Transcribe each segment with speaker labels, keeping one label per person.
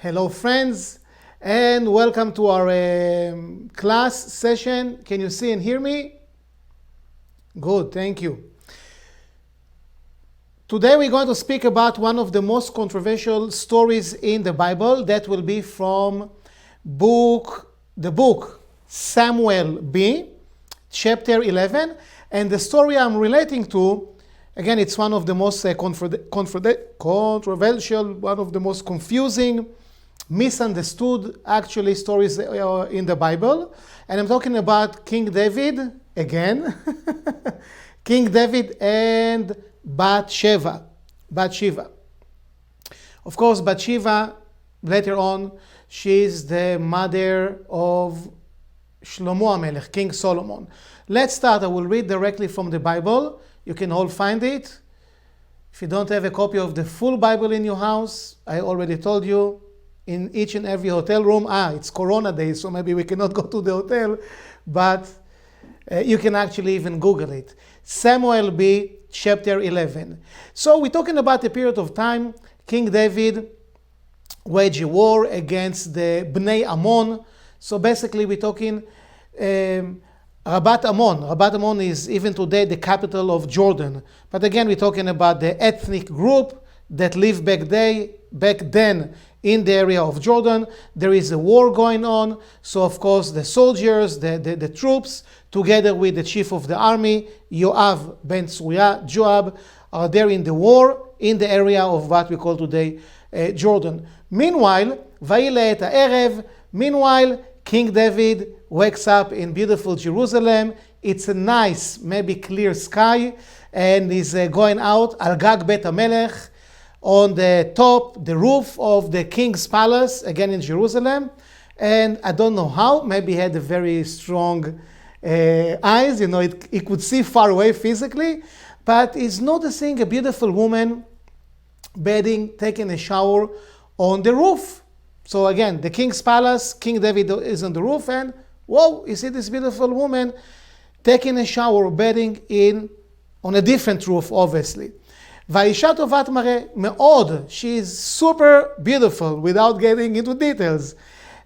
Speaker 1: Hello friends, and welcome to our class session. Can you see and hear me? Good, thank you. Today we're going to speak about one of the most controversial stories in the Bible. That will be from the book Samuel B, chapter 11. And the story I'm relating to, again, it's one of the most controversial, one of the most confusing, misunderstood, actually, stories in the Bible. And I'm talking about King David, again. King David and Batsheva. Of course, Batsheva, later on, she's the mother of Shlomo HaMelech, King Solomon. Let's start. I will read directly from the Bible. You can all find it. If you don't have a copy of the full Bible in your house, I already told you, in each and every hotel room, it's Corona days, so maybe we cannot go to the hotel, but you can actually even Google it. Samuel B, chapter 11. So we're talking about a period of time. King David waged a war against the Bnei Ammon. So basically we're talking Rabat Ammon. Rabat Ammon is even today the capital of Jordan. But again, we're talking about the ethnic group that lived back then in the area of Jordan. There is a war going on. So of course the soldiers, the troops, together with the chief of the army, Yoav ben Tzruya, Joab, are there in the war in the area of what we call today Jordan. Meanwhile, King David wakes up in beautiful Jerusalem. It's a nice, maybe clear sky, and he's going out, Al Gag Bet HaMelech, on the top, the roof of the king's palace, again in Jerusalem. And I don't know how, maybe he had a very strong eyes, he could see far away physically, but he's noticing a beautiful woman bathing, taking a shower on the roof. So again, the king's palace, King David is on the roof, and whoa, you see this beautiful woman taking a shower, bathing on a different roof, obviously. Va'isha tovat mareh me'od. She is super beautiful, without getting into details.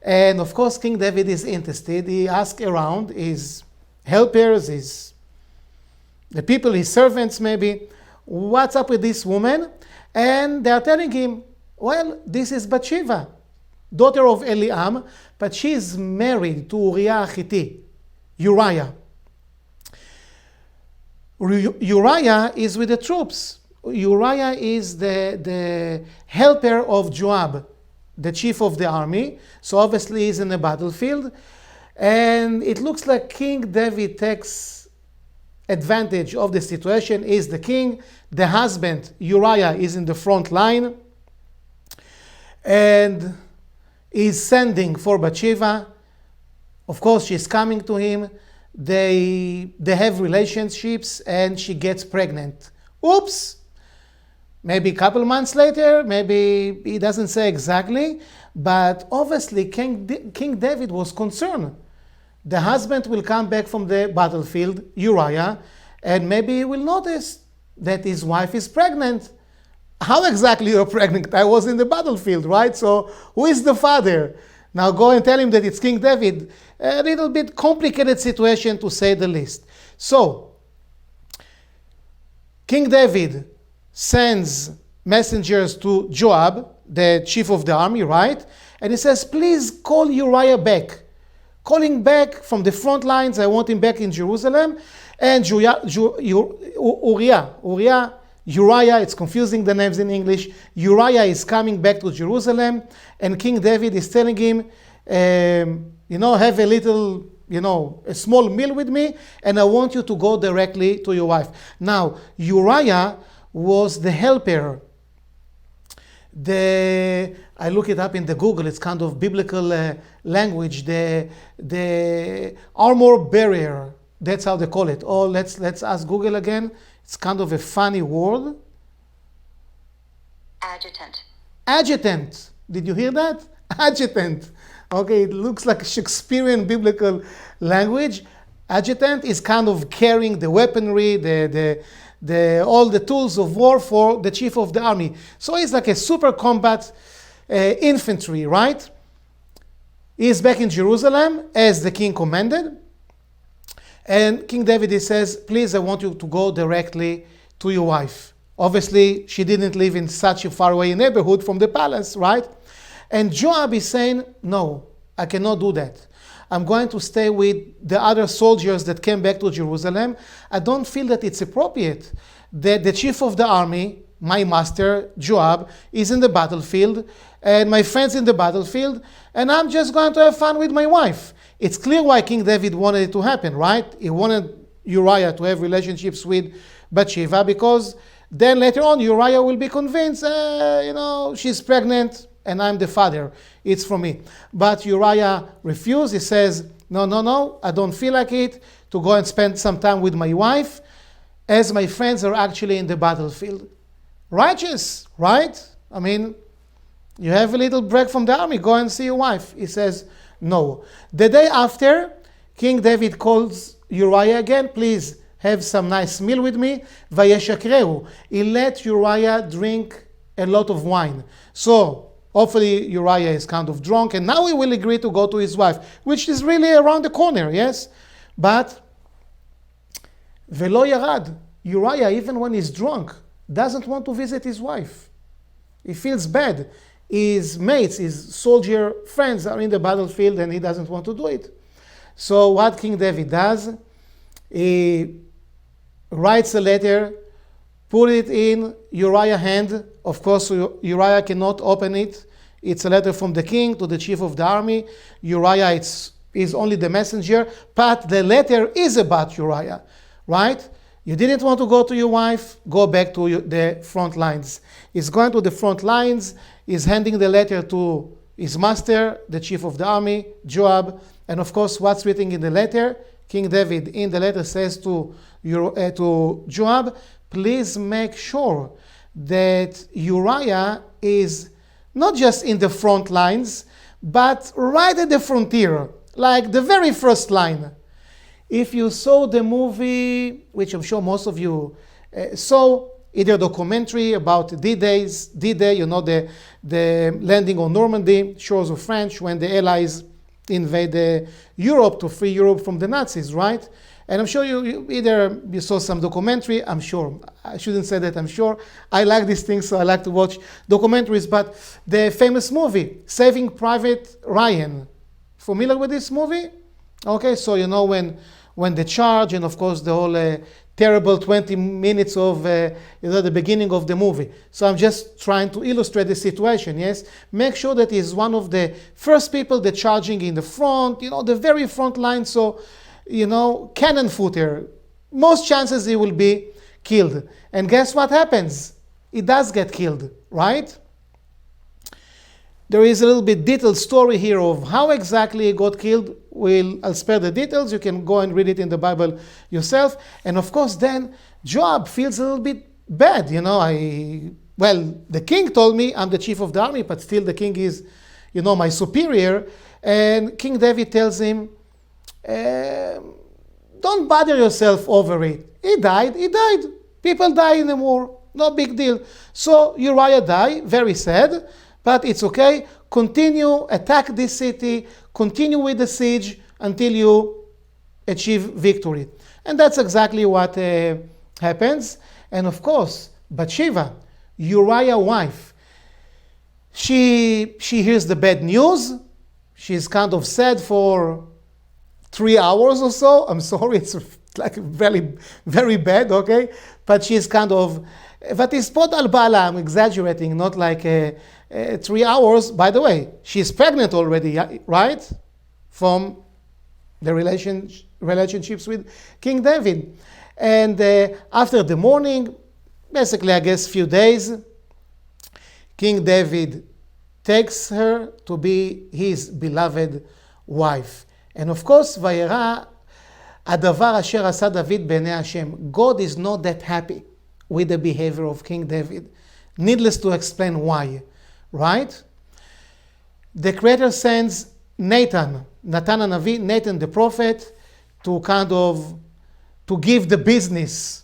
Speaker 1: And of course, King David is interested. He asks around his helpers, the people, his servants maybe, what's up with this woman? And they are telling him, well, this is Batsheva, daughter of Eliam, but she is married to Uriah Hittite, Uriah. Uriah is with the troops. Uriah is the helper of Joab, the chief of the army. So obviously he's in the battlefield. And it looks like King David takes advantage of the situation. He's the king. The husband, Uriah, is in the front line. And he's sending for Batsheva. Of course, she's coming to him. They have relationships, and she gets pregnant. Oops! Maybe a couple months later, maybe he doesn't say exactly, but obviously King David was concerned. The husband will come back from the battlefield, Uriah, and maybe he will notice that his wife is pregnant. How exactly you're pregnant? I was in the battlefield, right? So who is the father? Now go and tell him that it's King David. A little bit complicated situation, to say the least. So King David sends messengers to Joab, the chief of the army, right? And he says, please call Uriah back. Call him back from the front lines. I want him back in Jerusalem. And Uriah, it's confusing the names in English. Uriah is coming back to Jerusalem, and King David is telling him, have a little, a small meal with me, and I want you to go directly to your wife. Now, Uriah was the helper. I look it up in the Google, it's kind of biblical language, the armor bearer, that's how they call it. Oh, let's ask Google again. It's kind of a funny word.
Speaker 2: Adjutant.
Speaker 1: Adjutant. Did you hear that? Adjutant. Okay, it looks like Shakespearean biblical language. Adjutant is kind of carrying the weaponry, all the tools of war for the chief of the army. So he's like a super combat infantry, right? He is back in Jerusalem as the king commanded. And King David, he says, please, I want you to go directly to your wife. Obviously, she didn't live in such a faraway neighborhood from the palace, right? And Joab is saying, no, I cannot do that. I'm going to stay with the other soldiers that came back to Jerusalem. I don't feel that it's appropriate that the chief of the army, my master, Joab, is in the battlefield, and my friends in the battlefield, and I'm just going to have fun with my wife. It's clear why King David wanted it to happen, right? He wanted Uriah to have relationships with Batsheva, because then later on Uriah will be convinced, she's pregnant and I'm the father. It's for me. But Uriah refused. He says, no, I don't feel like it to go and spend some time with my wife as my friends are actually in the battlefield. Righteous, right? I mean, you have a little break from the army, go and see your wife. He says, no. The day after, King David calls Uriah again, please have some nice meal with me. Vayeshakreu. He let Uriah drink a lot of wine. So, hopefully Uriah is kind of drunk, and now he will agree to go to his wife, which is really around the corner, yes? But, Velo Yarad. Uriah, even when he's drunk, doesn't want to visit his wife. He feels bad. His mates, his soldier friends are in the battlefield and he doesn't want to do it. So what King David does, he writes a letter, put it in Uriah's hand. Of course, Uriah cannot open it. It's a letter from the king to the chief of the army. Uriah is only the messenger, but the letter is about Uriah, right? You didn't want to go to your wife, go back to the front lines. He's going to the front lines, he's handing the letter to his master, the chief of the army, Joab. And of course, what's written in the letter? King David in the letter says to Joab, please make sure that Uriah is not just in the front lines, but right at the frontier, like the very first line. If you saw the movie, which I'm sure most of you saw, either documentary about D-Day, the landing on Normandy, shores of France, when the Allies invade Europe to free Europe from the Nazis, right? And I'm sure you saw some documentary, I'm sure. I shouldn't say that, I'm sure. I like these things, so I like to watch documentaries. But the famous movie, Saving Private Ryan. Familiar with this movie? Okay, so when the charge, and of course the whole terrible 20 minutes of the beginning of the movie. So I'm just trying to illustrate the situation, yes? Make sure that he's one of the first people that charging in the front, the very front line, so, cannon footer. Most chances he will be killed. And guess what happens? He does get killed, right? There is a little bit detailed story here of how exactly he got killed. I'll spare the details. You can go and read it in the Bible yourself. And of course, then Joab feels a little bit bad. The king told me I'm the chief of the army, but still the king is, my superior. And King David tells him, don't bother yourself over it. He died. People die in a war. No big deal. So Uriah died, very sad. But it's okay. Continue, attack this city, continue with the siege until you achieve victory. And that's exactly what happens. And of course, Batsheva, Uriah's wife, she hears the bad news. She's kind of sad for 3 hours or so. I'm sorry, it's like very, very bad, okay? But she's kind of, vatispot al bala, I'm exaggerating, not like 3 hours. By the way, she's pregnant already, right? From the relationships with King David. And after the mourning, basically, I guess, few days, King David takes her to be his beloved wife. And of course, Vayera adavar asher asa David b'nei Hashem. God is not that happy with the behavior of King David. Needless to explain why, right? The Creator sends Nathan Hanavi, Nathan the prophet, to give the business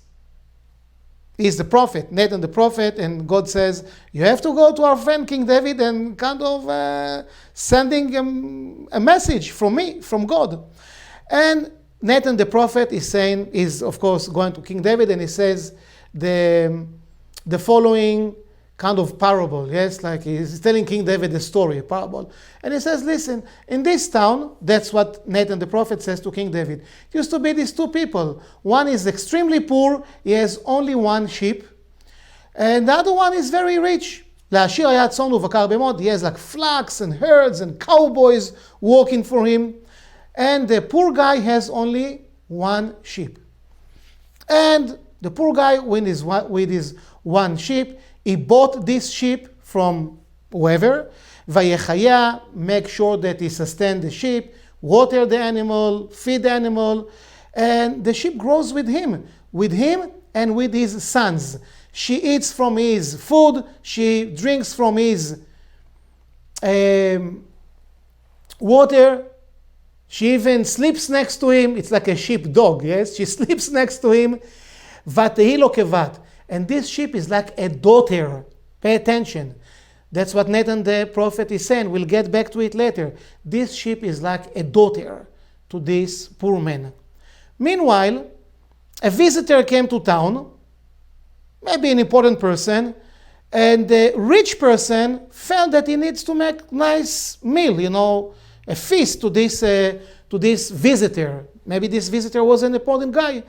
Speaker 1: He's the prophet, Nathan the prophet, and God says, you have to go to our friend King David and kind of sending him a message from me, from God. And Nathan the prophet is of course going to King David, and he says the following kind of parable, yes, like he's telling King David a story, a parable. And he says, listen, in this town, that's what Nathan the prophet says to King David. It used to be these two people. One is extremely poor, he has only one sheep, and the other one is very rich. לעשיר היה צאן ובקר בהמות, he has like flocks and herds and cowboys working for him. And the poor guy has only one sheep. And the poor guy with his one sheep, he bought this sheep from whoever. Vayechaya, make sure that he sustain the sheep, water the animal, feed the animal, and the sheep grows with him and with his sons. She eats from his food, she drinks from his water. She even sleeps next to him. It's like a sheep dog, yes? She sleeps next to him. Vatehi lo kevat. And this sheep is like a daughter. Pay attention. That's what Nathan the prophet is saying. We'll get back to it later. This sheep is like a daughter to this poor man. Meanwhile, a visitor came to town, maybe an important person, and the rich person felt that he needs to make nice meal, a feast to this visitor. Maybe this visitor was an important guy.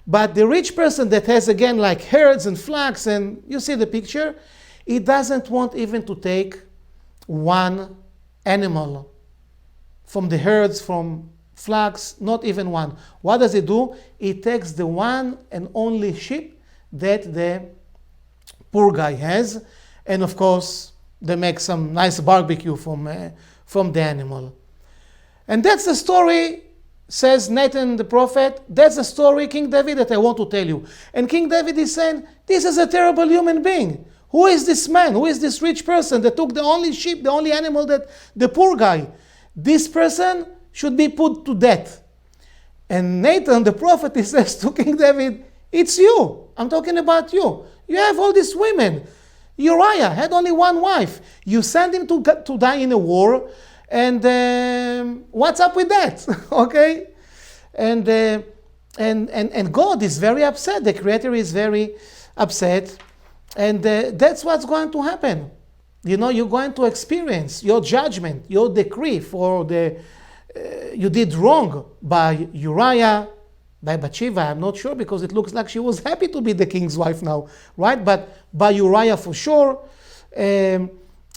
Speaker 1: But the rich person that has, again, like herds and flocks, and you see the picture, he doesn't want even to take one animal from the herds, from flocks, not even one. What does he do? He takes the one and only sheep that the poor guy has, and of course, they make some nice barbecue from the animal. And that's the story, says Nathan the prophet, that's the story, King David, that I want to tell you. And King David is saying, this is a terrible human being. Who is this man? Who is this rich person that took the only sheep, the only animal that the poor guy? This person should be put to death. And Nathan the prophet, he says to King David, it's you. I'm talking about you. You have all these women. Uriah had only one wife. You send him to die in a war. And what's up with that? Okay? And God is very upset. The Creator is very upset. And that's what's going to happen. You're going to experience your judgment, your decree for you did wrong by Uriah, by Batsheva. I'm not sure, because it looks like she was happy to be the king's wife now, right? But by Uriah for sure. And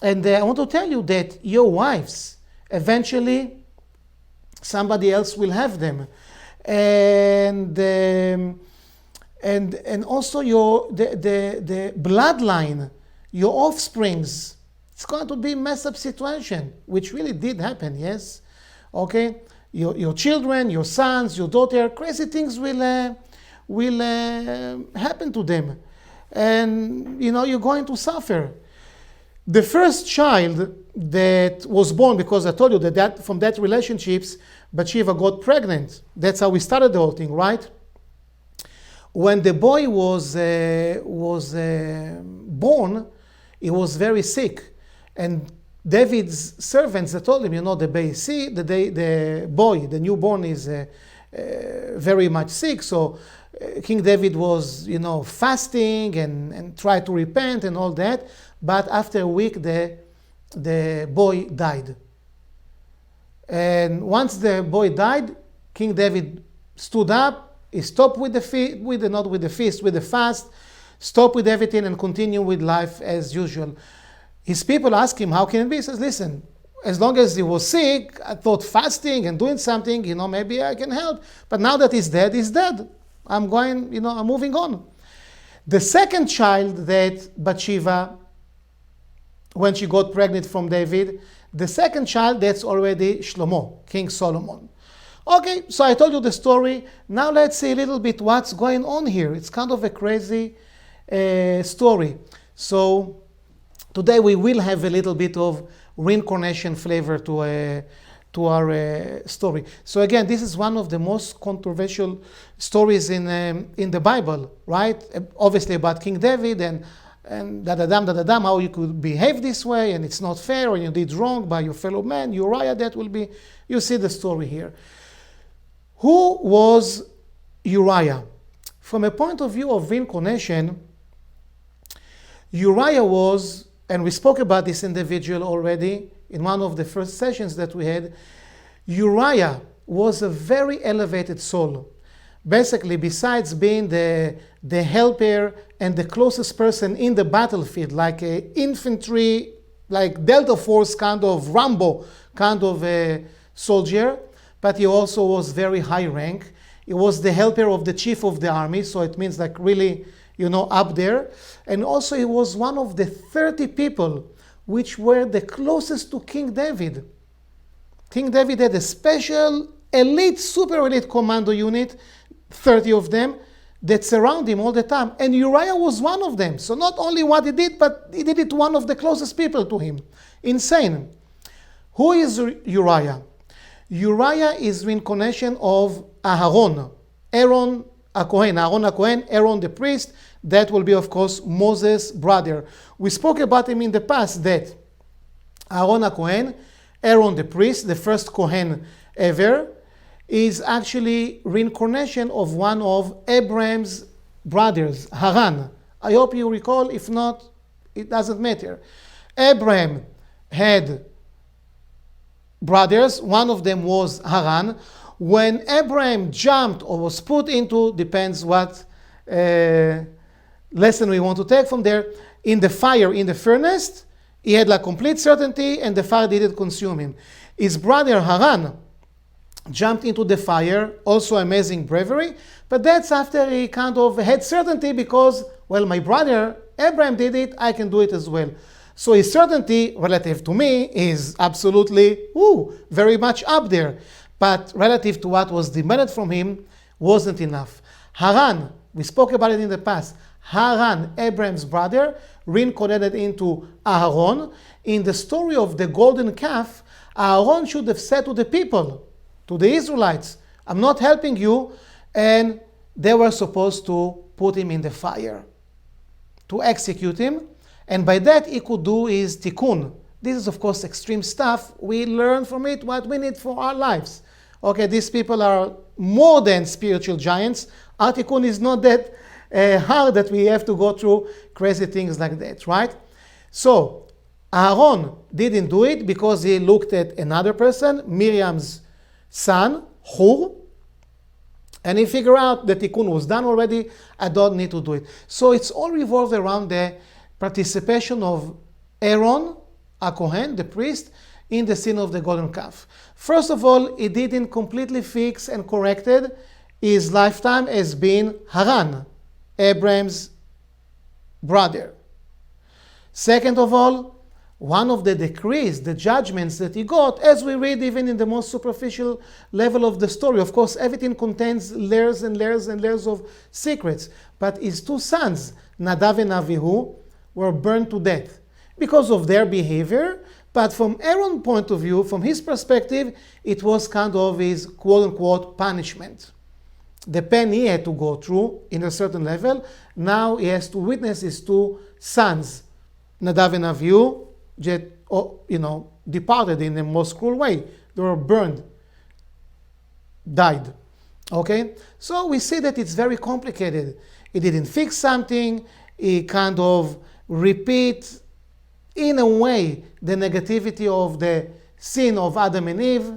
Speaker 1: I want to tell you that your wives, eventually, somebody else will have them, and also the bloodline, your offsprings. It's going to be a messed up situation, which really did happen. Yes, okay. Your children, your sons, your daughter, crazy things will happen to them, and you're going to suffer. The first child that was born, because I told you that from that relationships, Batsheva got pregnant. That's how we started the whole thing, right? When the boy was born, he was very sick, and David's servants, they told him, the boy, the newborn, is very much sick. So King David was, fasting and tried to repent and all that. But after a week, the boy died. And once the boy died, King David stood up. He stopped with the fast, stopped with everything, and continued with life as usual. His people asked him, how can it be? He says, listen, as long as he was sick, I thought fasting and doing something, maybe I can help. But now that he's dead. I'm moving on. The second child that Batsheva, when she got pregnant from David, the second child, that's already Shlomo, King Solomon. Okay, so I told you the story. Now let's see a little bit what's going on here. It's kind of a crazy story. So today we will have a little bit of reincarnation flavor to to our story. So again, this is one of the most controversial stories in the Bible, right? Obviously about King David and da-da-dam, how you could behave this way, and it's not fair, or you did wrong by your fellow man, Uriah, that will be, you see the story here. Who was Uriah? From a point of view of reincarnation, Uriah was, and we spoke about this individual already in one of the first sessions that we had, Uriah was a very elevated soul. Basically, besides being the helper and the closest person in the battlefield, like an infantry, like Delta Force kind of Rambo kind of a soldier, but he also was very high rank. He was the helper of the chief of the army, so it means like really, up there. And also he was one of the 30 people which were the closest to King David. King David had a special elite, super elite commando unit, 30 of them, that surround him all the time. And Uriah was one of them. So not only what he did, but he did it to one of the closest people to him. Insane. Who is Uriah? Uriah is reincarnation of Aaron. Aaron HaKohen, Aaron the priest. That will be, of course, Moses' brother. We spoke about him in the past, that Aaron HaKohen, Aaron the priest, the first Kohen ever, is actually reincarnation of one of Abraham's brothers, Haran. I hope you recall. If not, it doesn't matter. Abraham had brothers. One of them was Haran. When Abraham jumped or was put into, depends what lesson we want to take from there, in the fire, in the furnace, he had like complete certainty and the fire didn't consume him. His brother Haran jumped into the fire, also amazing bravery, but that's after he kind of had certainty because, well, my brother Abraham did it, I can do it as well. So his certainty relative to me is absolutely very much up there, but relative to what was demanded from him wasn't enough. Haran, we spoke about it in the past, Haran, Abraham's brother, reincarnated into Aaron. In the story of the golden calf, Aaron should have said to the people, to the Israelites, I'm not helping you, and they were supposed to put him in the fire, to execute him, and by that he could do his tikkun. This is, of course, extreme stuff. We learn from it what we need for our lives. Okay, these people are more than spiritual giants. Our tikkun is not that hard that we have to go through crazy things like that, right? So Aaron didn't do it because he looked at another person, Miriam's son, Hur, and he figured out that tikkun was done already, I don't need to do it. So it's all revolved around the participation of Aaron, HaKohen, the priest, in the sin of the golden calf. First of all, he didn't completely fix and corrected his lifetime as being Haran, Abraham's brother. Second of all, one of the decrees, the judgments that he got, as we read even in the most superficial level of the story, of course, everything contains layers and layers and layers of secrets. But his two sons, Nadav and Avihu, were burned to death because of their behavior. But from Aaron's point of view, from his perspective, it was kind of his quote-unquote punishment. The pain he had to go through in a certain level, now he has to witness his two sons, Nadav and Avihu, departed in the most cruel way. They were burned, died. Okay? So we see that it's very complicated. He didn't fix something, he kind of repeat in a way the negativity of the sin of Adam and Eve,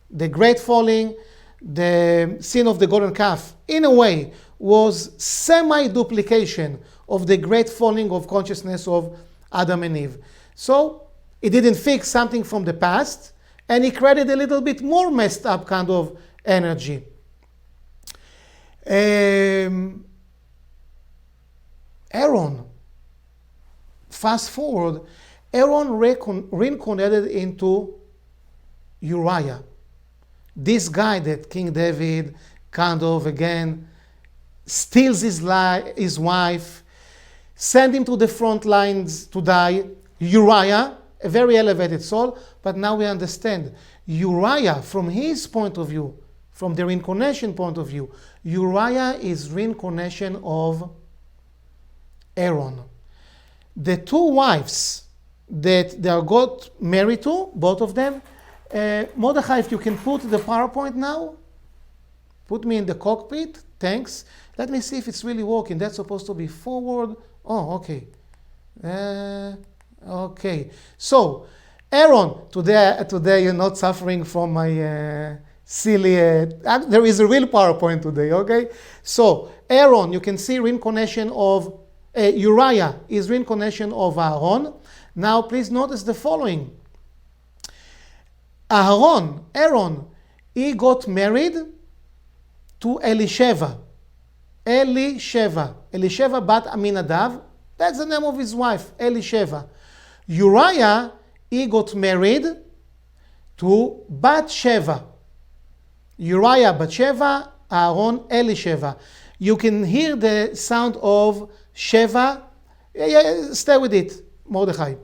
Speaker 1: the great falling, the sin of the golden calf, in a way, was semi-duplication of the great falling of consciousness of Adam and Eve. So he didn't fix something from the past, and he created a little bit more messed up kind of energy. Aaron, fast forward, Aaron reincarnated into Uriah. This guy that King David kind of again steals his wife, send him to the front lines to die. Uriah, a very elevated soul, but now we understand. Uriah, from his point of view, from the reincarnation point of view, Uriah is reincarnation of Aaron. The two wives that they got married to, both of them, Mordechai, if you can put the PowerPoint now, put me in the cockpit, thanks. Let me see if it's really working. That's supposed to be forward. Oh, okay. Okay. So, Aaron, today you're not suffering from my silly... there is a real PowerPoint today, okay? So, Aaron, you can see reincarnation of... Uriah is reincarnation of Aaron. Now, please notice the following. Aaron, he got married to Elisheva bat Aminadav. That's the name of his wife, Elisheva. Uriah, he got married to Batsheva. Uriah, Batsheva, Aaron, Elisheva. You can hear the sound of Sheva. Stay with it, Mordechai.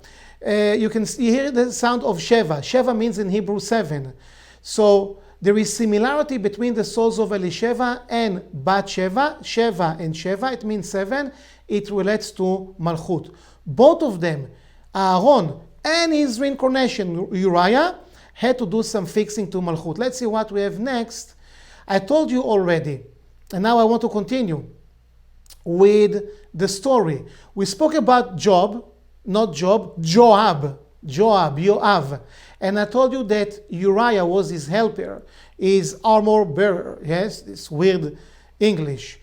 Speaker 1: You can hear the sound of Sheva. Sheva means in Hebrew 7. So there is similarity between the souls of Elisheva and Batsheva. Sheva and Sheva, it means 7. It relates to Malchut. Both of them, Aaron and his reincarnation, Uriah, had to do some fixing to Malchut. Let's see what we have next. I told you already, and now I want to continue with the story. We spoke about Joab. And I told you that Uriah was his helper, his armor bearer. Yes, this weird English.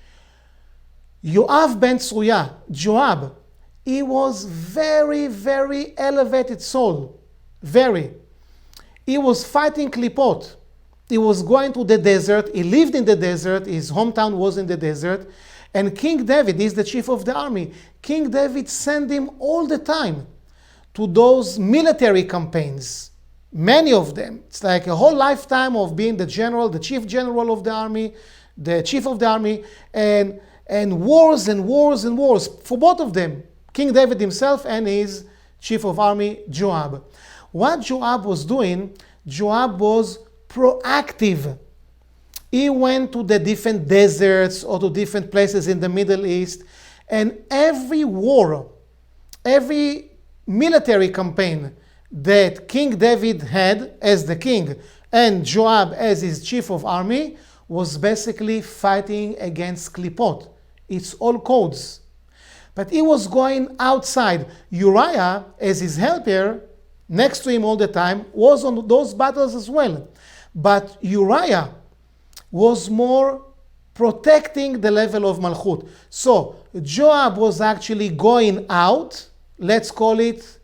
Speaker 1: Yoav ben Tzuya, Joab, he was very, very elevated soul. Very. He was fighting Klipot. He was going to the desert. He lived in the desert. His hometown was in the desert. And King David is the chief of the army. King David sent him all the time to those military campaigns. Many of them. It's like a whole lifetime of being the general, the chief general of the army, the chief of the army, and wars and wars and wars for both of them. King David himself and his chief of army, Joab. What Joab was doing, Joab was proactive. He went to the different deserts or to different places in the Middle East, and every war, every military campaign that King David had as the king and Joab as his chief of army was basically fighting against Klipot. It's all codes. But he was going outside. Uriah, as his helper, next to him all the time, was on those battles as well. But Uriah was more protecting the level of Malchut. So Joab was actually going out, let's call it,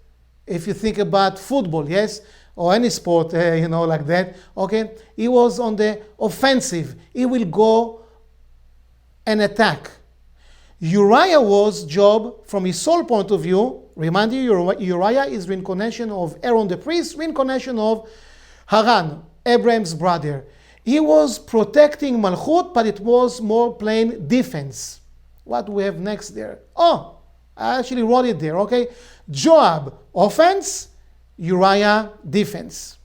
Speaker 1: if you think about football, yes, or any sport, like that, okay? He was on the offensive. He will go and attack. Uriah was Job, from his soul point of view, remind you, Uriah is reincarnation of Aaron the priest, reincarnation of Haran, Abraham's brother. He was protecting Malchut, but it was more plain defense. What do we have next there? Oh, I actually wrote it there, okay? Joab, offense, Uriah, defense.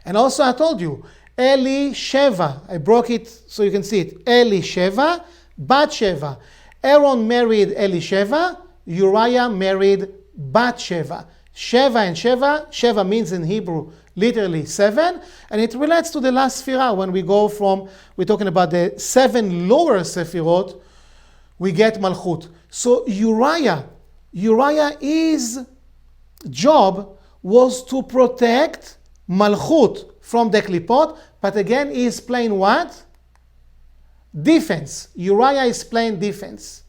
Speaker 1: And also I told you, Elisheva, I broke it so you can see it. Elisheva, Batsheva. Aaron married Elisheva, Uriah married Batsheva. Sheva and Sheva, Sheva means in Hebrew literally 7, and it relates to the last Sefirah. When we go from, we're talking about the 7 lower Sefirot, we get Malchut. So Uriah, his job was to protect Malchut from the Klipot, but again he is playing what? Defense. Uriah is playing defense.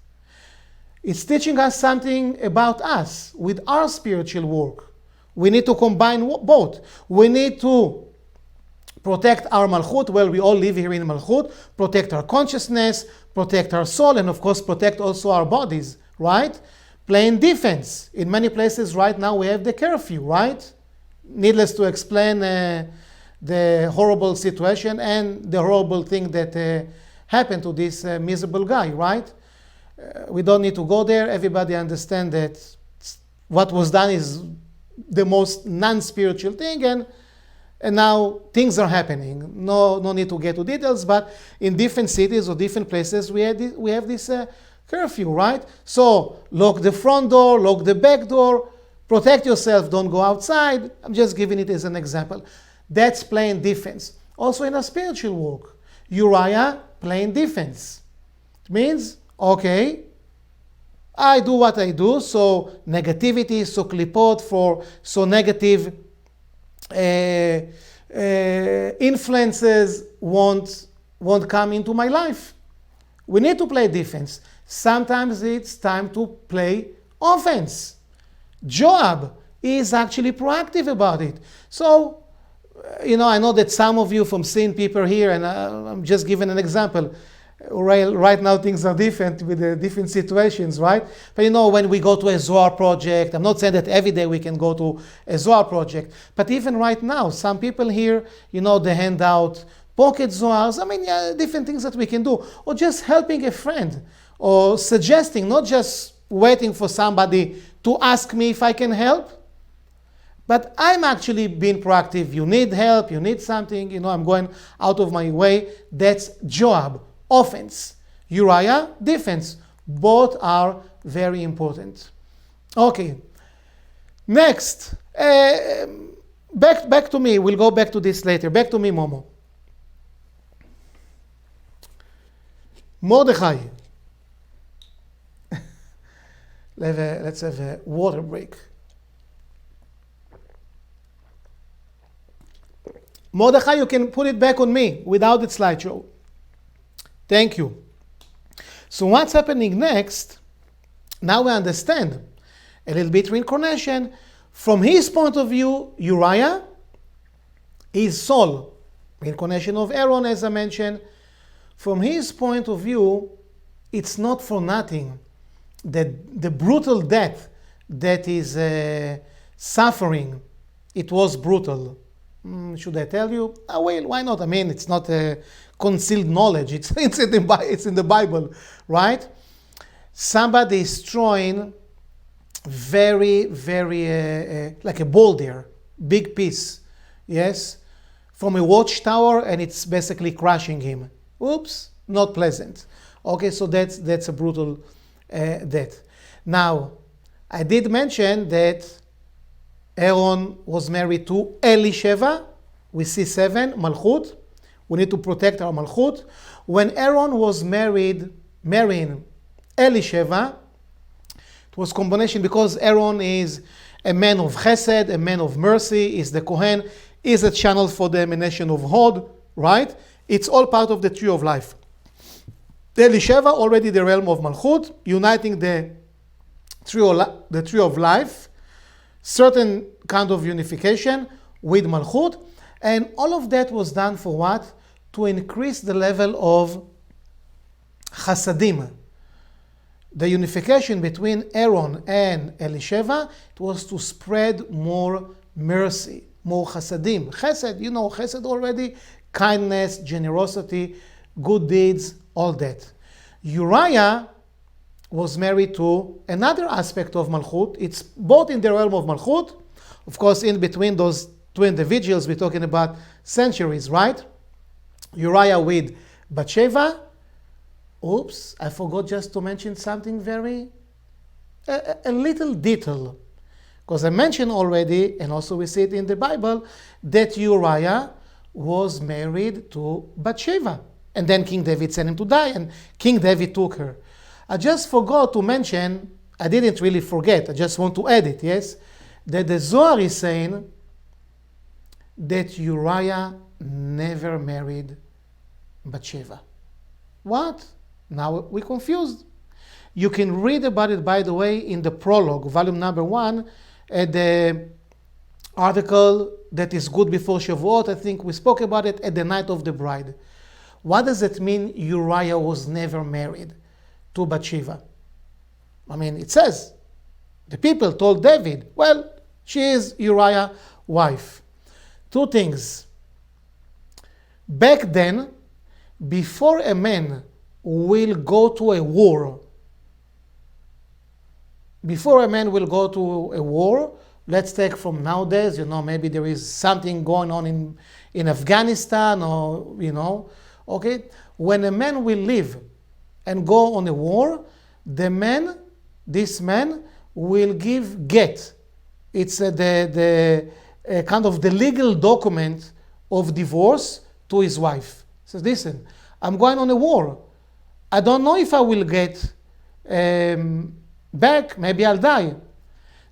Speaker 1: It's teaching us something about us with our spiritual work. We need to combine both. We need to protect our Malchut. Well, we all live here in Malchut. Protect our consciousness, protect our soul, and of course protect also our bodies, right? Playing defense. In many places right now we have the curfew, right? Needless to explain the horrible situation and the horrible thing that happened to this miserable guy, right? We don't need to go there. Everybody understands that what was done is the most non-spiritual thing, and now things are happening. No need to get to details, but in different cities or different places, we have this curfew, right? So lock the front door, lock the back door, protect yourself, don't go outside. I'm just giving it as an example. That's playing defense. Also in a spiritual walk, Uriah playing defense. It means, okay, I do what I do, so negativity, so klipot, so negative influences won't come into my life. We need to play defense. Sometimes it's time to play offense. Joab is actually proactive about it. So, I know that some of you from seeing people here, and I'm just giving an example. Right now things are different with the different situations, right? But when we go to a Zohar project, I'm not saying that every day we can go to a Zohar project, but even right now, some people here, they hand out pocket Zohars. Different things that we can do. Or just helping a friend, or suggesting, not just waiting for somebody to ask me if I can help, but I'm actually being proactive. You need help, you need something, I'm going out of my way. That's Joab. Offense. Uriah, defense. Both are very important. Okay. Next. Back to me. We'll go back to this later. Back to me, Momo. Mordechai. Let's have a water break. Mordechai, you can put it back on me without the slideshow. Thank you. So what's happening next? Now we understand a little bit reincarnation. From his point of view, Uriah is soul. Reincarnation of Aaron, as I mentioned. From his point of view, it's not for nothing that the brutal death that is suffering, it was brutal. Should I tell you? Well, why not? It's not concealed knowledge. It's in the Bible, right? Somebody is destroying very, very, like a boulder, big piece, yes, from a watchtower, and it's basically crushing him. Oops, not pleasant. Okay, so that's a brutal death. Now, I did mention that Aaron was married to Elisheva. We see 7, Malchut. We need to protect our Malchut. When Aaron was marrying Elisheva, it was combination because Aaron is a man of chesed, a man of mercy, is the Kohen, is a channel for the emanation of Hod, right? It's all part of the tree of life. Elisheva, already the realm of Malchut, uniting the tree of life, certain kind of unification with Malchut, and all of that was done for what? To increase the level of Chasadim. The unification between Aaron and Elisheva, it was to spread more mercy, more Chasadim. Chesed, Chesed already, kindness, generosity, good deeds, all that. Uriah was married to another aspect of Malchut. It's both in the realm of Malchut. Of course, in between those two individuals, we're talking about centuries, right? Uriah with Batsheva. Oops, I forgot just to mention something a little detail. Because I mentioned already, and also we see it in the Bible, that Uriah was married to Batsheva. And then King David sent him to die, and King David took her. I just forgot to mention, I didn't really forget, I just want to add it, yes, that the Zohar is saying that Uriah never married Batsheva. What? Now we're confused. You can read about it, by the way, in the prologue, volume number 1, at the article that is good before Shavuot. I think we spoke about it at the night of the bride. What does it mean Uriah was never married to Batsheva? It says, the people told David, well, she is Uriah's wife. Two things. Back then, before a man will go to a war, before a man will go to a war, let's take from nowadays, maybe there is something going on in Afghanistan or, okay? When a man will leave and go on a war, this man will give get. It's the kind of the legal document of divorce to his wife. He says, listen, I'm going on a war. I don't know if I will get back. Maybe I'll die.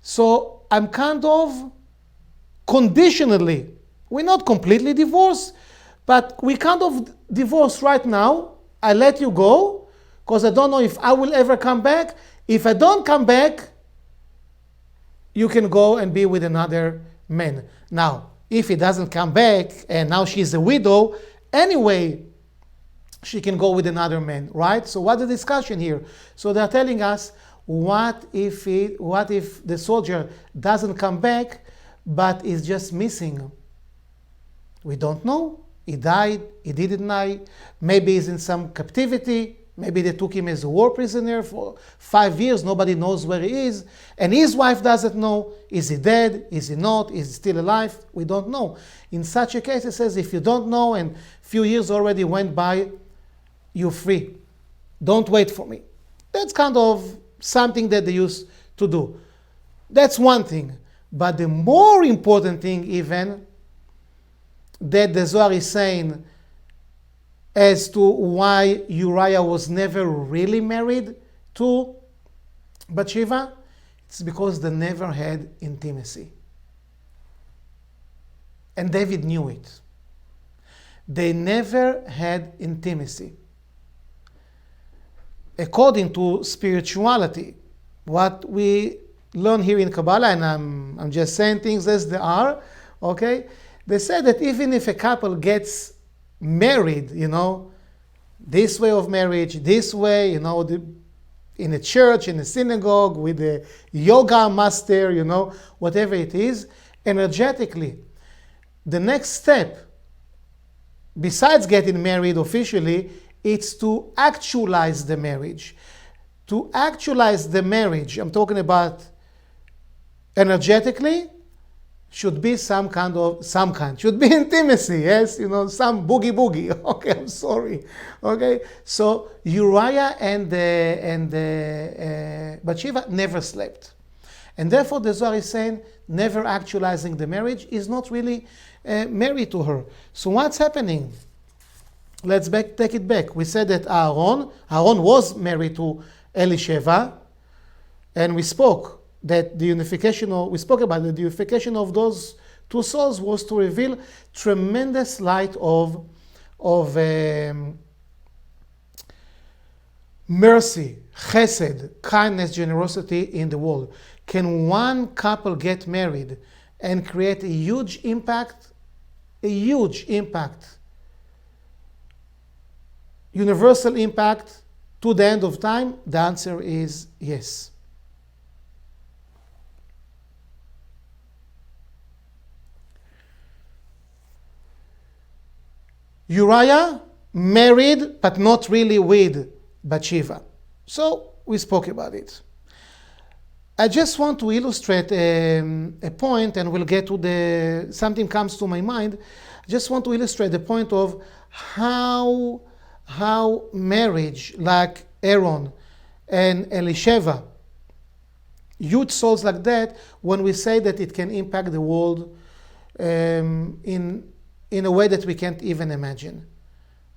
Speaker 1: So I'm kind of conditionally, we're not completely divorced, but we kind of divorced right now. I let you go because I don't know if I will ever come back. If I don't come back, you can go and be with another man. Now, if he doesn't come back and now she's a widow, anyway, she can go with another man, right? So what's the discussion here? So they're telling us, what if the soldier doesn't come back, but is just missing? We don't know. He died, he didn't die. Maybe he's in some captivity. Maybe they took him as a war prisoner for 5 years. Nobody knows where he is. And his wife doesn't know. Is he dead? Is he not? Is he still alive? We don't know. In such a case, it says, if you don't know and few years already went by, you're free. Don't wait for me. That's kind of something that they used to do. That's one thing. But the more important thing even that the Zohar is saying as to why Uriah was never really married to Batsheva, it's because they never had intimacy. And David knew it. They never had intimacy. According to spirituality, what we learn here in Kabbalah, and I'm just saying things as they are, okay? They say that even if a couple gets married, this way of marriage, this way, in a church, in a synagogue, with a yoga master, whatever it is, energetically, the next step, besides getting married officially, it's to actualize the marriage. To actualize the marriage, I'm talking about energetically, should be some kind, should be intimacy, yes? Some boogie. Okay, I'm sorry. Okay, so Uriah and Batsheva never slept. And therefore the Zohar is saying, never actualizing the marriage is not really married to her. So what's happening? Let's take it back. We said that Aaron was married to Elisheva, and we spoke that the unification of those two souls was to reveal tremendous light of mercy, chesed, kindness, generosity in the world. Can one couple get married and create a huge impact, universal impact to the end of time? The answer is yes. Uriah married, but not really with Batsheva. So we spoke about it. I just want to illustrate a point, and we'll get to something comes to my mind. I just want to illustrate the point of how marriage, like Aaron and Elisheva, huge souls like that, when we say that it can impact the world in a way that we can't even imagine.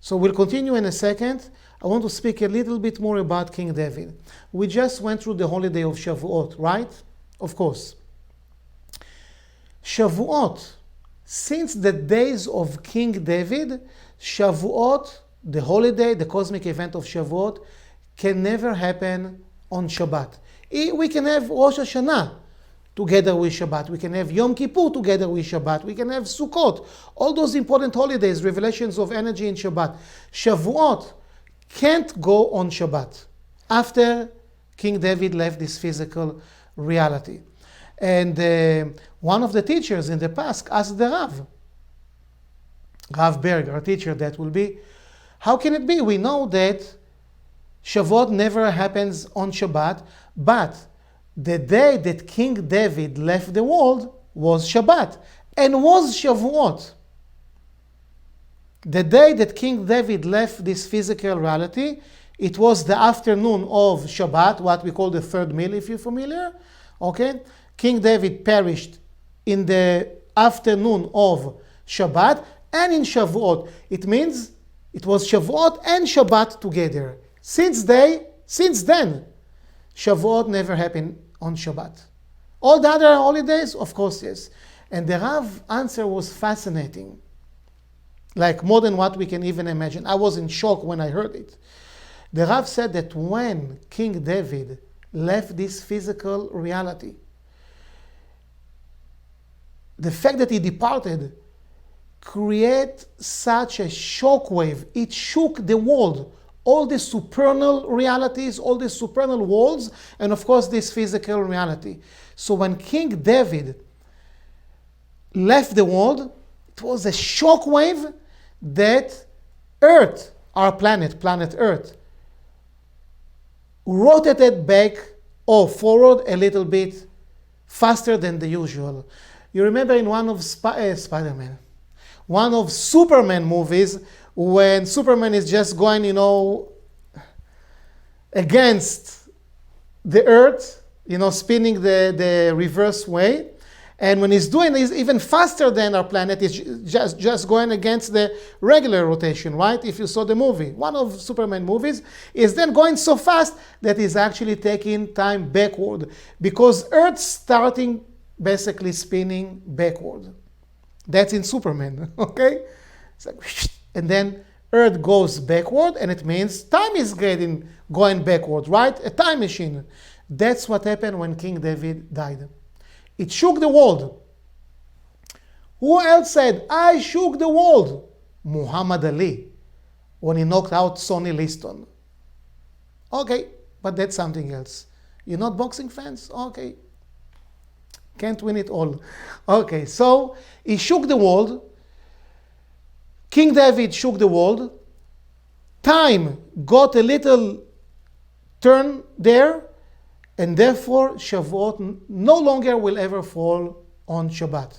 Speaker 1: So we'll continue in a second. I want to speak a little bit more about King David. We just went through the holiday of Shavuot, right? Of course. Shavuot, since the days of King David, Shavuot, the holiday, the cosmic event of Shavuot, can never happen on Shabbat. We can have Rosh Hashanah together with Shabbat. We can have Yom Kippur together with Shabbat. We can have Sukkot. All those important holidays, revelations of energy in Shabbat. Shavuot can't go on Shabbat after King David left this physical reality. And one of the teachers in the past asked the Rav Berg, our teacher that will be, how can it be? We know that Shavuot never happens on Shabbat, but the day that King David left the world was Shabbat and was Shavuot. The day that King David left this physical reality, it was the afternoon of Shabbat, what we call the third meal, if you're familiar. Okay? King David perished in the afternoon of Shabbat and in Shavuot. It means it was Shavuot and Shabbat together. Since then, Shavuot never happened on Shabbat. All the other holidays, of course, yes. And the Rav answer was fascinating. Like more than what we can even imagine. I was in shock when I heard it. The Rav said that when King David left this physical reality, the fact that he departed created such a shockwave. It shook the world. All the supernal realities, all the supernal worlds, and of course this physical reality. So when King David left the world, it was a shockwave that Earth, our planet Earth, rotated back or forward a little bit faster than the usual. You remember in one of Spider-Man, one of Superman movies, when Superman is just going, against the Earth, spinning the reverse way. And when he's doing it, even faster than our planet, is just going against the regular rotation, right? If you saw the movie, one of Superman movies is then going so fast that he's actually taking time backward because Earth's starting basically spinning backward. That's in Superman, okay? It's like, and then Earth goes backward, and it means time is going backward, right? A time machine. That's what happened when King David died. It shook the world. Who else said, I shook the world? Muhammad Ali, when he knocked out Sonny Liston. Okay, but that's something else. You're not boxing fans? Okay. Can't win it all. Okay, so he shook the world. King David shook the world. Time got a little turn there. And therefore, Shavuot no longer will ever fall on Shabbat.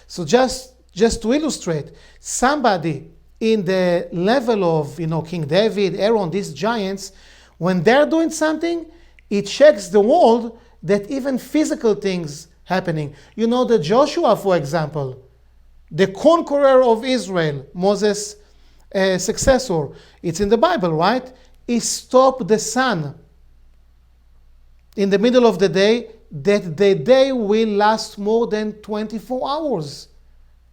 Speaker 1: So just to illustrate, somebody in the level of King David, Aaron, these giants, when they're doing something, it shakes the world that even physical things happening. The Joshua, for example, the conqueror of Israel, Moses' successor, it's in the Bible, right? He stopped the sun in the middle of the day, that the day will last more than 24 hours.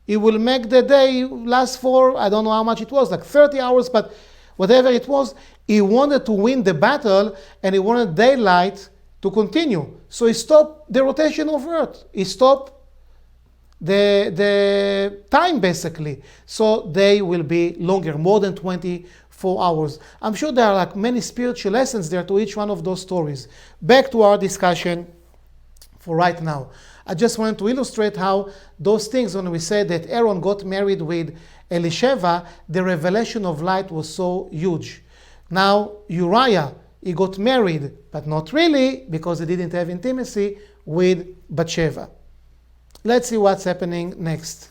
Speaker 1: It will make the day last for, I don't know how much it was, like 30 hours, but whatever it was, he wanted to win the battle and he wanted daylight to continue. So he stopped the rotation of Earth. He stopped the time basically. So they will be longer, more than 24 hours. I'm sure there are many spiritual lessons there to each one of those stories. Back to our discussion for right now. I just want to illustrate how those things, when we said that Aaron got married with Elisheva, the revelation of light was so huge. Now Uriah, he got married, but not really, because he didn't have intimacy with Batsheva. Let's see what's happening next.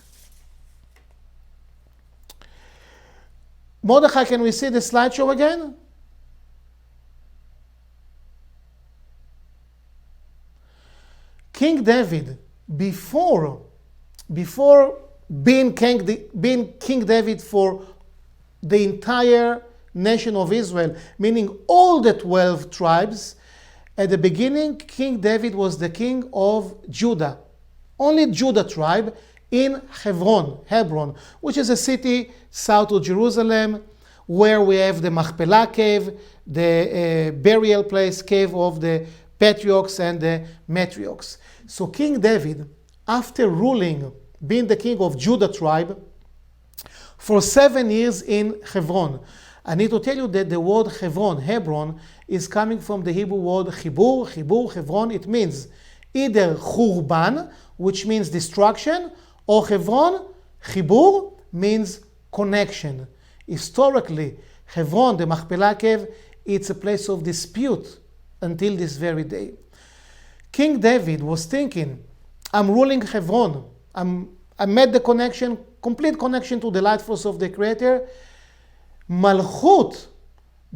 Speaker 1: Mordechai, can we see the slideshow again? King David, before being King David for the entire nation of Israel, meaning all the 12 tribes, at the beginning, King David was the king of Judah. Only Judah tribe in Hebron, which is a city south of Jerusalem, where we have the Machpelah cave, the burial place cave of the patriarchs and the matriarchs. So King David, after being the king of Judah tribe, for 7 years in Hebron. I need to tell you that the word Hebron, is coming from the Hebrew word Chibur, Hebron. It means either Churban, which means destruction, or Hebron, Chibur, means connection. Historically, Hebron, the Machpelah cave, it's a place of dispute until this very day. King David was thinking, I'm ruling Hebron. I made the connection, complete connection to the light force of the Creator. Malchut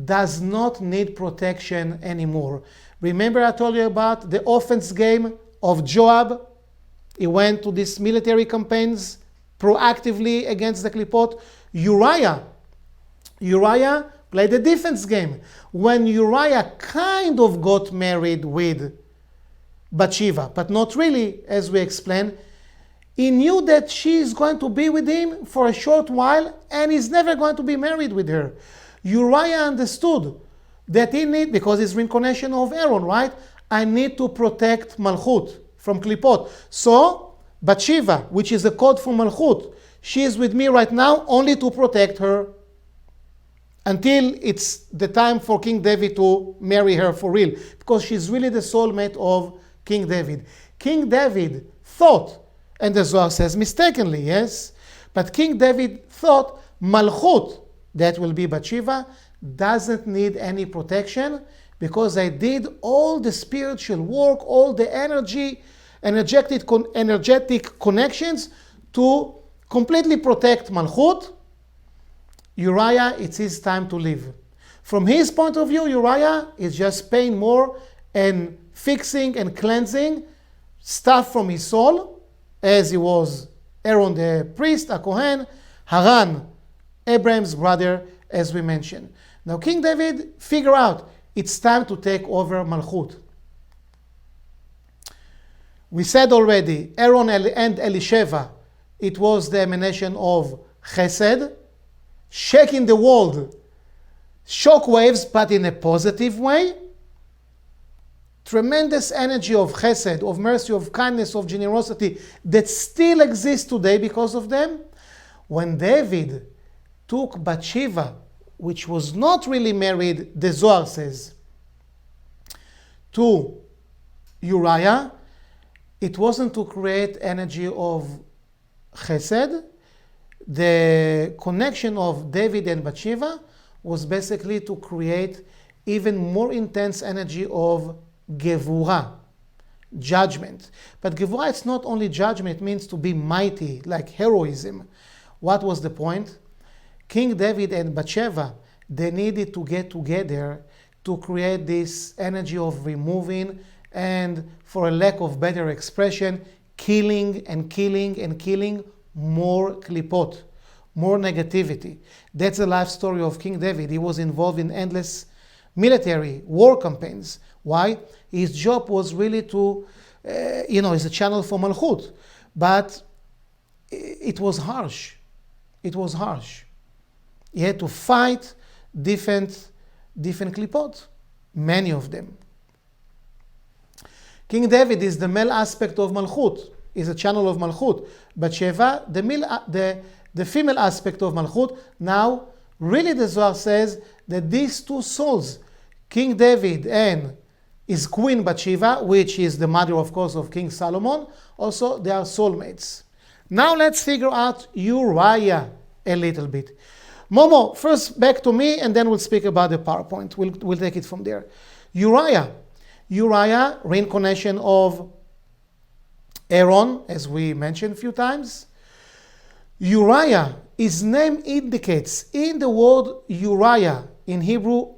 Speaker 1: does not need protection anymore. Remember I told you about the offense game of Joab? He went to these military campaigns proactively against the Klipot. Uriah played the defense game. When Uriah kind of got married with Batsheva, but not really, as we explained, he knew that she is going to be with him for a short while and he's never going to be married with her. Uriah understood that he need, because it's reincarnation of Aaron, right? I need to protect Malchut from Klipot. So, Batsheva, which is a code for Malchut, she is with me right now only to protect her until it's the time for King David to marry her for real, because she's really the soulmate of King David. King David thought, and the Zohar says mistakenly, yes, but King David thought Malchut, that will be Batsheva, doesn't need any protection because I did all the spiritual work, all the energetic connections to completely protect Malchut. Uriah, it's his time to live. From his point of view, Uriah is just paying more and fixing and cleansing stuff from his soul, as he was Aaron the priest, a Kohen, Haran, Abraham's brother, as we mentioned. Now King David figured out it's time to take over Malchut. We said already, Aaron and Elisheva, it was the emanation of Chesed, shaking the world, shock waves, but in a positive way. Tremendous energy of Chesed, of mercy, of kindness, of generosity that still exists today because of them. When David took Batsheva, which was not really married, the Zohar says, to Uriah, it wasn't to create energy of Chesed. The connection of David and Batsheva was basically to create even more intense energy of Gevurah, judgment. But Gevurah, it's not only judgment, it means to be mighty, like heroism. What was the point? King David and Batsheva, they needed to get together to create this energy of removing and, for a lack of better expression, killing and killing and killing more klipot, more negativity. That's the life story of King David. He was involved in endless military war campaigns. Why? His job was really to, is a channel for Malchut. But it was harsh. It was harsh. He had to fight different klipot, many of them. King David is the male aspect of Malchut, is a channel of Malchut. Batsheva, the female aspect of Malchut. Now, really the Zohar says that these two souls, King David and his queen Batsheva, which is the mother, of course, of King Solomon, also they are soulmates. Now let's figure out Uriah a little bit. Momo, first back to me, and then we'll speak about the PowerPoint. We'll take it from there. Uriah, reincarnation of Aaron, as we mentioned a few times. Uriah, his name indicates in the word Uriah, in Hebrew,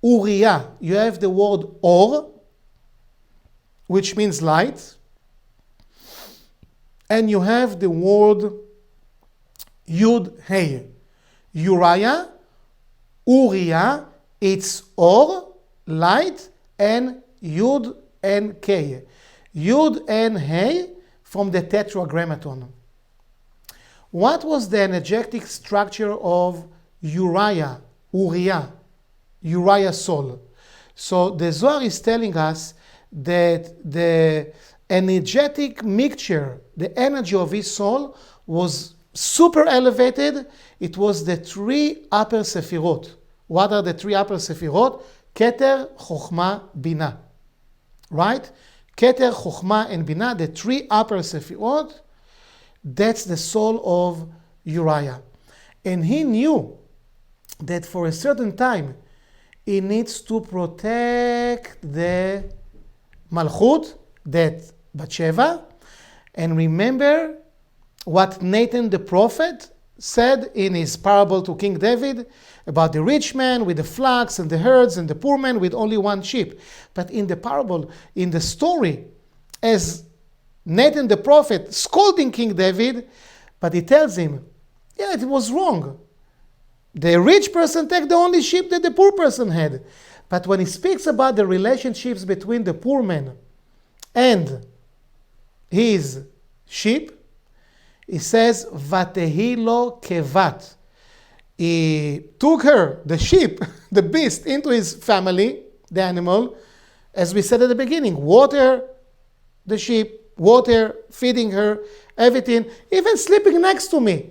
Speaker 1: Uriah, you have the word or, which means light, and you have the word Yud Hey. Uriah, it's or, light, and Yud and K. Yud and Hey from the Tetragrammaton. What was the energetic structure of Uriah's soul? So the Zohar is telling us that the energetic mixture, the energy of his soul was super elevated. It was the three upper Sefirot. What are the three upper Sefirot? Keter, Chokhmah, Binah. Right? Keter, Chokhmah, and Binah, the three upper Sefirot, that's the soul of Uriah. And he knew that for a certain time, he needs to protect the Malchut that Batsheva. And remember what Nathan the prophet said in his parable to King David about the rich man with the flocks and the herds and the poor man with only one sheep. But in the parable, in the story, as Nathan the prophet scolding King David, but he tells him, yeah, it was wrong. The rich person took the only sheep that the poor person had. But when he speaks about the relationships between the poor man and his sheep, he says, Vatehi lo kevat. He took her, the sheep, the beast, into his family, the animal, as we said at the beginning, water the sheep, water, feeding her, everything, even sleeping next to me,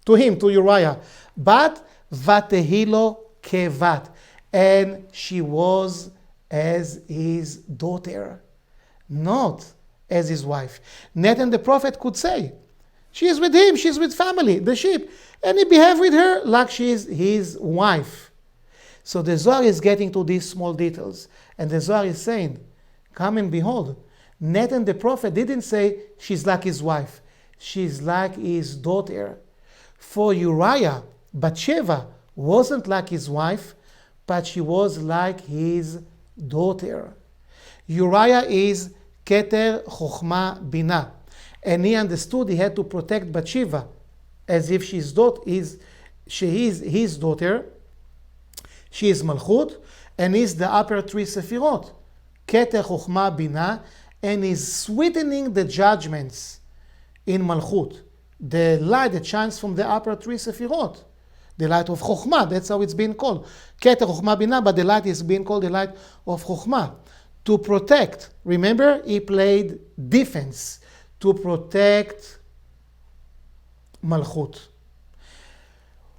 Speaker 1: to him, to Uriah. But Vatehi lo kevat. And she was as his daughter, not as his wife. Nathan the prophet could say, she is with him, she's with family, the sheep. And he behaved with her like she is his wife. So the Zohar is getting to these small details. And the Zohar is saying, come and behold. Nathan the prophet didn't say she's like his wife. She's like his daughter. For Uriah, Batsheva wasn't like his wife, but she was like his daughter. Uriah is Keter Chochma Bina. And he understood he had to protect Batsheva as if she is his daughter. She is Malchut and is the upper three Sefirot. Keter Chochma Bina, and is sweetening the judgments in Malchut. The light that shines from the upper three Sefirot. The light of Chochma, that's how it's being called. Keter Chochma Bina, but the light is being called the light of Chochma. To protect, remember, he played defense. To protect Malchut.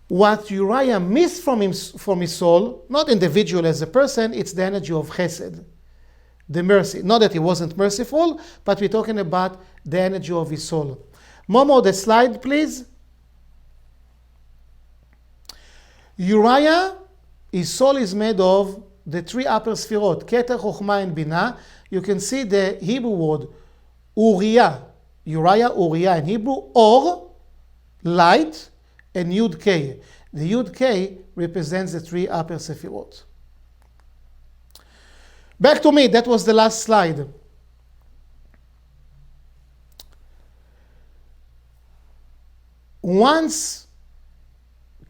Speaker 1: What Uriah missed from his soul, not individual as a person, it's the energy of Chesed, the mercy. Not that he wasn't merciful, but we're talking about the energy of his soul. Momo, the slide, please. Uriah, his soul is made of the three upper Sefirot, Keter, Chochma, and Bina. You can see the Hebrew word, Uriah. Uriah, Uriah in Hebrew, or, light, and Yud K. The Yud K represents the three upper Sefirot. Back to me, that was the last slide. Once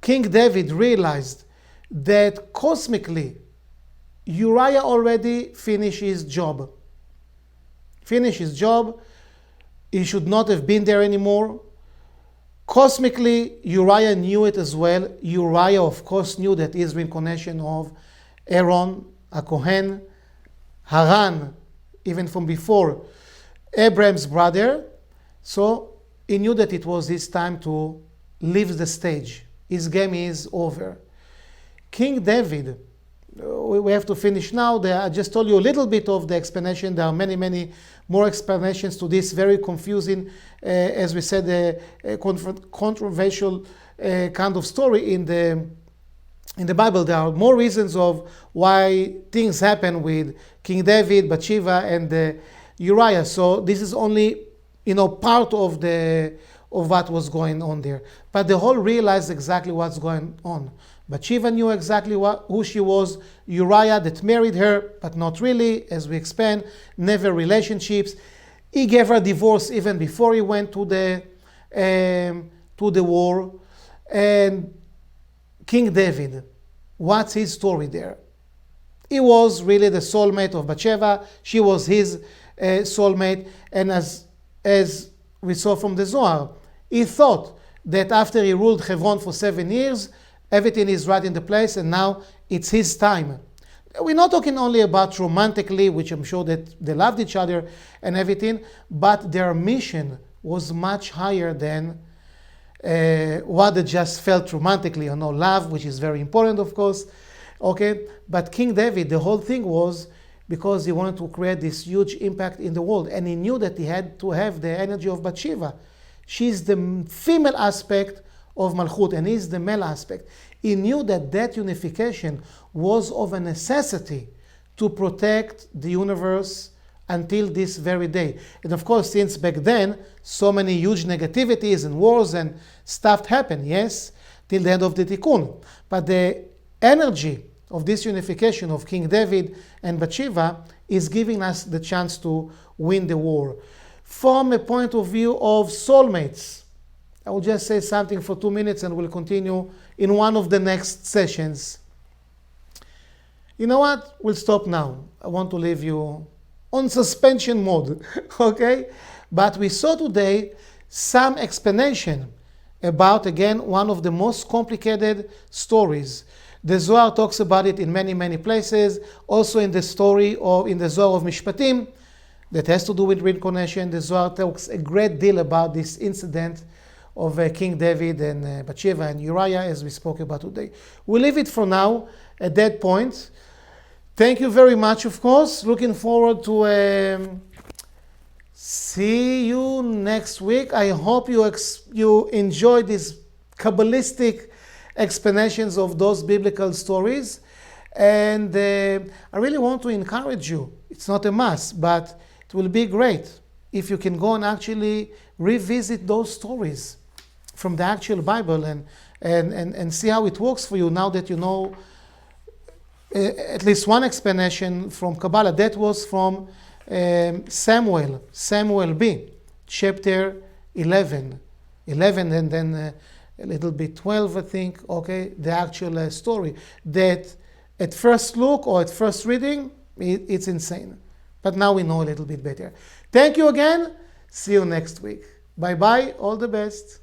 Speaker 1: King David realized that cosmically Uriah already finished his job. He should not have been there anymore. Cosmically, Uriah knew it as well. Uriah, of course, knew that he is reincarnation of Aaron, a Kohen, Haran, even from before, Abraham's brother. So he knew that it was his time to leave the stage. His game is over. King David, we have to finish now. I just told you a little bit of the explanation. There are many, many more explanations to this very confusing, as we said, controversial kind of story in the Bible. There are more reasons of why things happen with King David, Batsheva, and Uriah. So this is only, part of what was going on there. But the whole realized exactly what's going on. Batsheva knew exactly who she was. Uriah that married her, but not really, as we explained, never relationships. He gave her divorce even before he went to the war. And King David, what's his story there? He was really the soulmate of Batsheva. She was his soulmate. And as we saw from the Zohar, he thought that after he ruled Hebron for 7 years, everything is right in the place, and now it's his time. We're not talking only about romantically, which I'm sure that they loved each other and everything, but their mission was much higher than what they just felt romantically. Love, which is very important, of course. Okay, but King David, the whole thing was because he wanted to create this huge impact in the world, and he knew that he had to have the energy of Batsheva. She's the female aspect of Malchut, and he's the male aspect. He knew that unification was of a necessity to protect the universe until this very day. And of course, since back then, so many huge negativities and wars and stuff happened, yes, till the end of the Tikkun. But the energy of this unification of King David and Batsheva is giving us the chance to win the war. From a point of view of soulmates, I will just say something for 2 minutes and we'll continue in one of the next sessions. You know what? We'll stop now. I want to leave you on suspension mode, okay? But we saw today some explanation about, again, one of the most complicated stories. The Zohar talks about it in many, many places. Also in the story or in the Zohar of Mishpatim that has to do with reincarnation. The Zohar talks a great deal about this incident of King David and Batsheva and Uriah, as we spoke about today. We'll leave it for now at that point. Thank you very much, of course. Looking forward to see you next week. I hope you enjoyed these Kabbalistic explanations of those biblical stories. And I really want to encourage you. It's not a must, but it will be great if you can go and actually revisit those stories from the actual Bible and see how it works for you now that you know at least one explanation from Kabbalah. That was from Samuel B, chapter 11 and then a little bit 12, I think, okay, the actual story. That at first look or at first reading, it's insane. But now we know a little bit better. Thank you again. See you next week. Bye-bye. All the best.